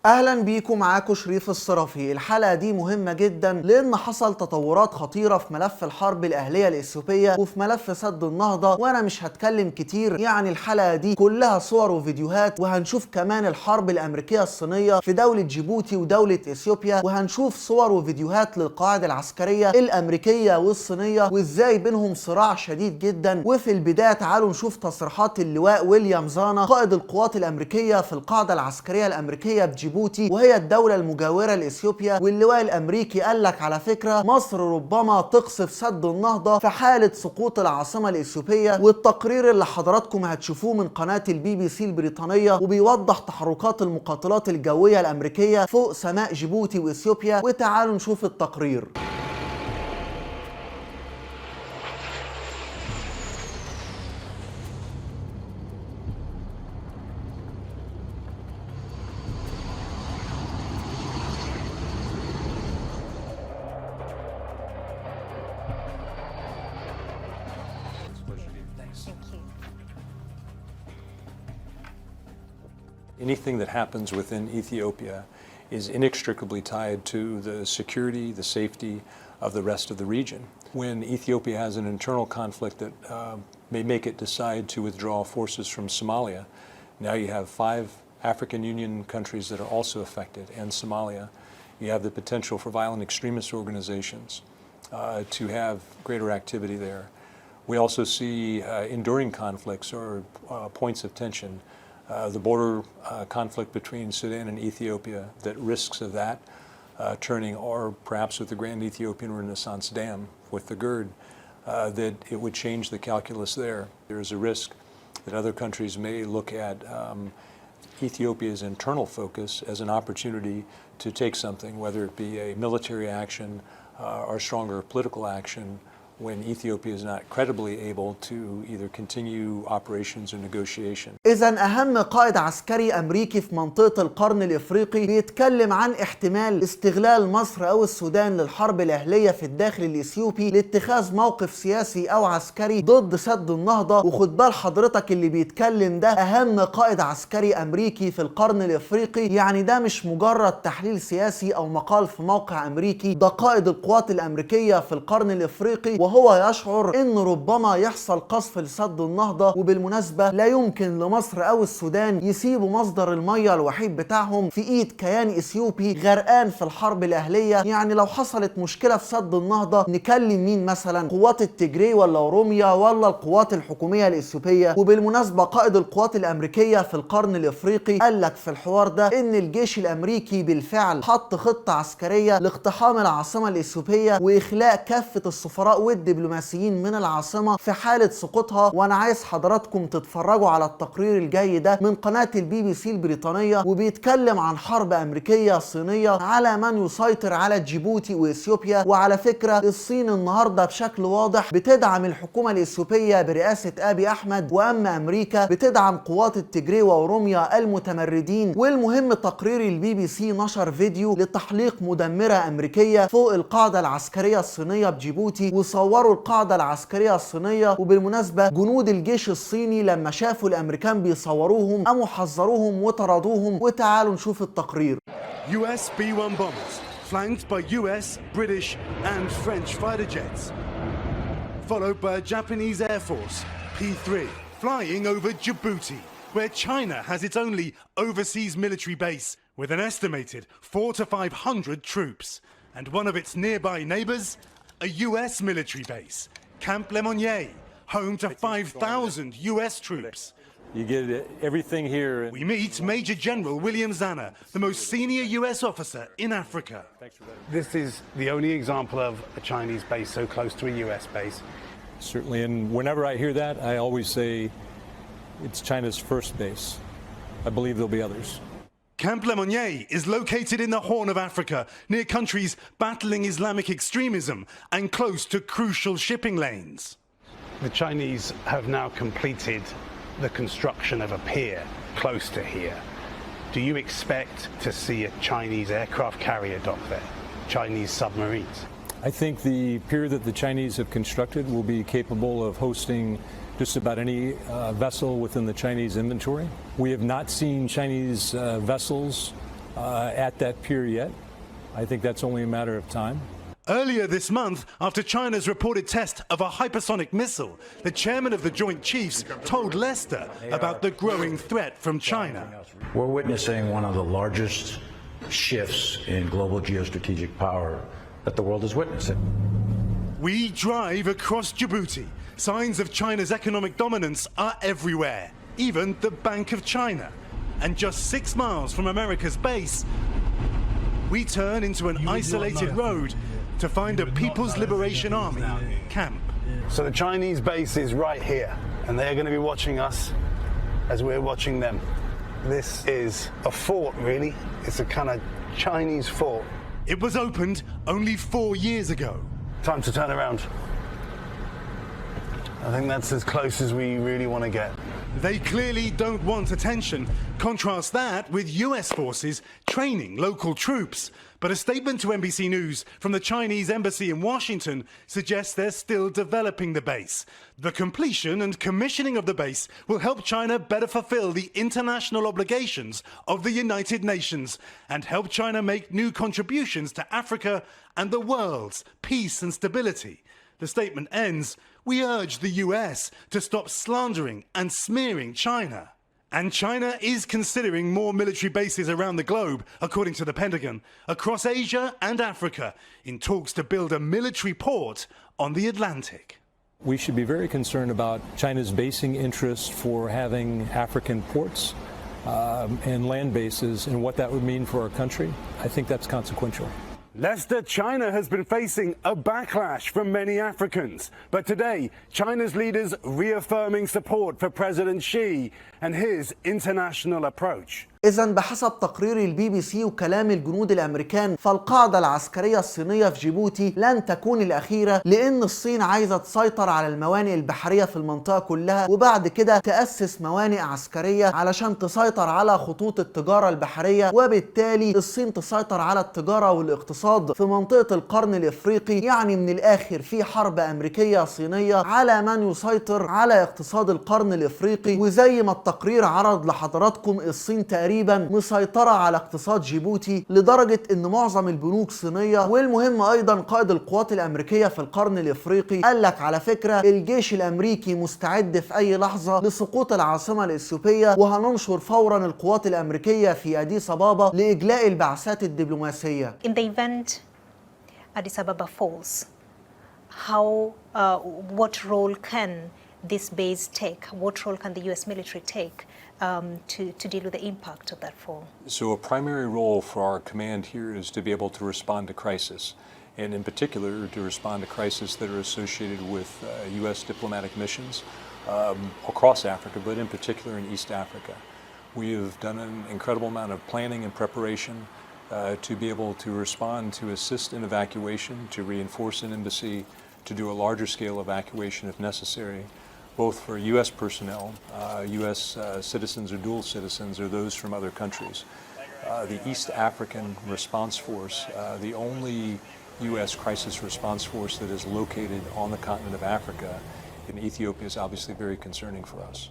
اهلا بيكم، معاكم شريف الصرافي. الحلقه دي مهمه جدا لان حصل تطورات خطيره في ملف الحرب الاهليه الاثيوبيه وفي ملف سد النهضه، وانا مش هتكلم كتير. يعني الحلقه دي كلها صور وفيديوهات، وهنشوف كمان الحرب الامريكيه الصينيه في دوله جيبوتي ودوله اثيوبيا، وهنشوف صور وفيديوهات للقواعد العسكريه الامريكيه والصينيه وازاي بينهم صراع شديد جدا. وفي البدايه تعالوا نشوف تصريحات اللواء ويليام زانا قائد القوات الامريكيه في القاعده العسكريه الامريكيه بجيبوتي وهي الدولة المجاورة لإثيوبيا. واللواء الأمريكي قال لك على فكرة مصر ربما تقصف سد النهضة في حالة سقوط العاصمة الإثيوبية. والتقرير اللي حضراتكم هتشوفوه من قناة الBBC البريطانية وبيوضح تحركات المقاتلات الجوية الأمريكية فوق سماء جيبوتي وإثيوبيا. وتعالوا نشوف التقرير. Anything that happens within Ethiopia is inextricably tied to the security, the safety of the rest of the region. When Ethiopia has an internal conflict that may make it decide to withdraw forces from Somalia, now you have 5 African Union countries that are also affected, and Somalia. You have the potential for violent extremist organizations to have greater activity there. We also see enduring conflicts or points of tension. The border conflict between Sudan and Ethiopia, that risks of that turning, or perhaps with the Grand Ethiopian Renaissance Dam with the GERD, that it would change the calculus there. There is a risk that other countries may look at Ethiopia's internal focus as an opportunity to take something, whether it be a military action or stronger political action, when Ethiopia is not credibly able to either continue operations or negotiation. إذا أهم قائد عسكري أمريكي في منطقة القرن الإفريقي بيتكلم عن احتمال استغلال مصر أو السودان للحرب الأهلية في الداخل الإثيوبي لاتخاذ موقف سياسي أو عسكري ضد سد النهضة. وخد بال حضرتك اللي بيتكلم ده أهم قائد عسكري أمريكي في القرن الإفريقي، يعني ده مش مجرد تحليل سياسي أو مقال في موقع أمريكي، ده قائد القوات الأمريكية في القرن الإفريقي، وهو يشعر إن ربما يحصل قصف لسد النهضة. وبالمناسبة لا يمكن لمصر أو السودان يسيبوا مصدر المية الوحيد بتاعهم في إيد كيان إثيوبي غرقان في الحرب الأهلية. يعني لو حصلت مشكلة في سد النهضة نكلم مين مثلا؟ قوات التيجراي ولا أوروميا ولا القوات الحكومية الإثيوبية؟ وبالمناسبة قائد القوات الأمريكية في القرن الإفريقي قال لك في الحوار ده إن الجيش الأمريكي بالفعل حط خطة عسكرية لاقتحام العاصمة الإثيوبية وإخلاء كافة السفراء والدبلوماسيين من العاصمة في حالة سقوطها. وأنا عايز حضراتكم تتفرجوا على التقرير الجاي ده من قناة الBBC البريطانية، وبيتكلم عن حرب أمريكية صينية على من يسيطر على جيبوتي وإثيوبيا. وعلى فكرة الصين النهاردة بشكل واضح بتدعم الحكومة الإثيوبية برئاسة أبي أحمد، وأما أمريكا بتدعم قوات التيجراي وأوروميا المتمردين. والمهم تقرير الBBC نشر فيديو لتحليق مدمرة أمريكية فوق القاعدة العسكرية الصينية بجيبوتي، وصوروا القاعدة العسكرية الصينية. وبالمناسبة جنود الجيش الصيني لما شافوا الأمريكان بيصوروهم قاموا حذروهم وطردوهم. وتعالوا نشوف التقرير. US B-1 bombers flanked by US, British and French fighter jets, followed by a Japanese Air Force P-3 flying over Djibouti, where China has its only overseas military base with an estimated 400 to 500 troops, and one of its nearby neighbors, a US military base, Camp Lemonnier, home to 5,000 US troops. You get everything here. We meet Major General William Zanna, the most senior US officer in Africa. This is the only example of a Chinese base so close to a US base. Certainly, and whenever I hear that, I always say it's China's first base. I believe there'll be others. Camp Lemonnier is located in the Horn of Africa, near countries battling Islamic extremism and close to crucial shipping lanes. The Chinese have now completed the construction of a pier close to here. Do you expect to see a Chinese aircraft carrier dock there? Chinese submarines? I think the pier that the Chinese have constructed will be capable of hosting just about any vessel within the Chinese inventory. We have not seen Chinese vessels at that pier yet. I think that's only a matter of time. Earlier this month, after China's reported test of a hypersonic missile, the chairman of the Joint Chiefs told Leicester about the growing threat from China. We're witnessing one of the largest shifts in global geostrategic power that the world is witnessing. We drive across Djibouti. Signs of China's economic dominance are everywhere, even the Bank of China. And just 6 miles from America's base, we turn into an isolated road to find a People's Liberation Army camp. So the Chinese base is right here, and they're going to be watching us as we're watching them. This is a fort, really. It's a kind of Chinese fort. It was opened only 4 years ago. Time to turn around. I think that's as close as we really want to get. They clearly don't want attention. Contrast that with US forces training local troops. But a statement to NBC News from the Chinese embassy in Washington suggests they're still developing the base. The completion and commissioning of the base will help China better fulfill the international obligations of the United Nations and help China make new contributions to Africa and the world's peace and stability. The statement ends, "We urge the US to stop slandering and smearing China." And China is considering more military bases around the globe, according to the Pentagon, across Asia and Africa, in talks to build a military port on the Atlantic. We should be very concerned about China's basing interest for having African ports and land bases and what that would mean for our country. I think that's consequential. Leicester, China has been facing a backlash from many Africans. But today, China's leaders reaffirming support for President Xi and his international approach. إذا بحسب تقرير البي بي سي وكلام الجنود الأمريكان فالقاعدة العسكرية الصينية في جيبوتي لن تكون الأخيرة، لأن الصين عايزة تسيطر على الموانئ البحرية في المنطقة كلها، وبعد كده تأسس موانئ عسكرية علشان تسيطر على خطوط التجارة البحرية، وبالتالي الصين تسيطر على التجارة والاقتصاد في منطقة القرن الإفريقي. يعني من الآخر في حرب أمريكية صينية على من يسيطر على اقتصاد القرن الإفريقي. وزي ما التقرير عرض لحضراتكم، الصين تقريبا مسيطرة على اقتصاد جيبوتي لدرجة ان معظم البنوك صينية. والمهم ايضا قائد القوات الامريكية في القرن الافريقي قال لك على فكرة الجيش الامريكي مستعد في اي لحظة لسقوط العاصمة الاثيوبية، وهننشر فورا القوات الامريكية في أديس أبابا لاجلاء البعثات الدبلوماسية. In the event Addis Ababa falls, what role can this base take? What role can the US military take to deal with the impact of that fall? So a primary role for our command here is to be able to respond to crisis, and in particular to respond to crises that are associated with US diplomatic missions across Africa, but in particular in East Africa. We have done an incredible amount of planning and preparation to be able to respond, to assist in evacuation, to reinforce an embassy, to do a larger scale evacuation if necessary, both for U.S. personnel, U.S. citizens or dual citizens, or those from other countries. The East African Response Force, the only U.S. crisis response force that is located on the continent of Africa in Ethiopia, is obviously very concerning for us.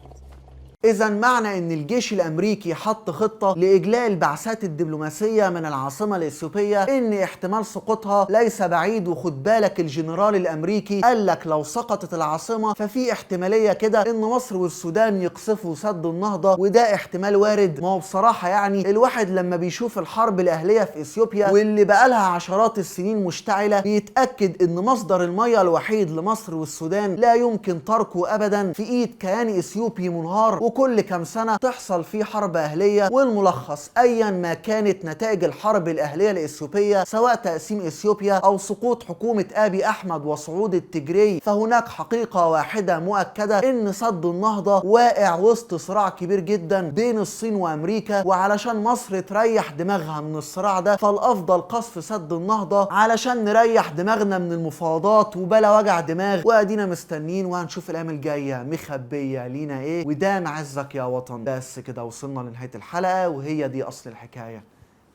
إذا معنى إن الجيش الأمريكي حط خطة لإجلاء البعثات الدبلوماسية من العاصمة الإثيوبية إن احتمال سقوطها ليس بعيد. وخد بالك الجنرال الأمريكي قال لك لو سقطت العاصمة ففي احتمالية كده إن مصر والسودان يقصفوا سد النهضة، وده احتمال وارد. ما هو بصراحة يعني الواحد لما بيشوف الحرب الأهلية في إثيوبيا واللي بقالها عشرات السنين مشتعلة بيتأكد إن مصدر المياه الوحيد لمصر والسودان لا يمكن تركه أبدا في إيد كيان إثيوبي منهار، وكل كام سنة تحصل فيه حرب أهلية. والملخص أيا ما كانت نتائج الحرب الأهلية الإثيوبية، سواء تقسيم إثيوبيا أو سقوط حكومة أبي أحمد وصعود التيجراي، فهناك حقيقة واحدة مؤكدة إن سد النهضة واقع وسط صراع كبير جدا بين الصين وأمريكا. وعلشان مصر تريح دماغها من الصراع ده فالأفضل قصف سد النهضة علشان نريح دماغنا من المفاوضات وبلا وجع دماغ. وأدينا مستنين وهنشوف الأيام الجاية مخبية لينا إيه. وده عزك يا وطن. بس كده وصلنا لنهاية الحلقة، وهي دي أصل الحكاية.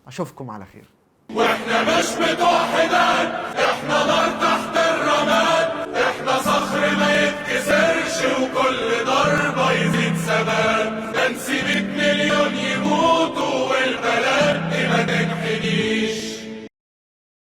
أشوفكم على خير. واحنا مش بتوع حداد، احنا نار تحت الرماد، احنا صخر ما يتكسرش وكل ضربة يزيد ثبات. ده نسيب 2 مليون يموتوا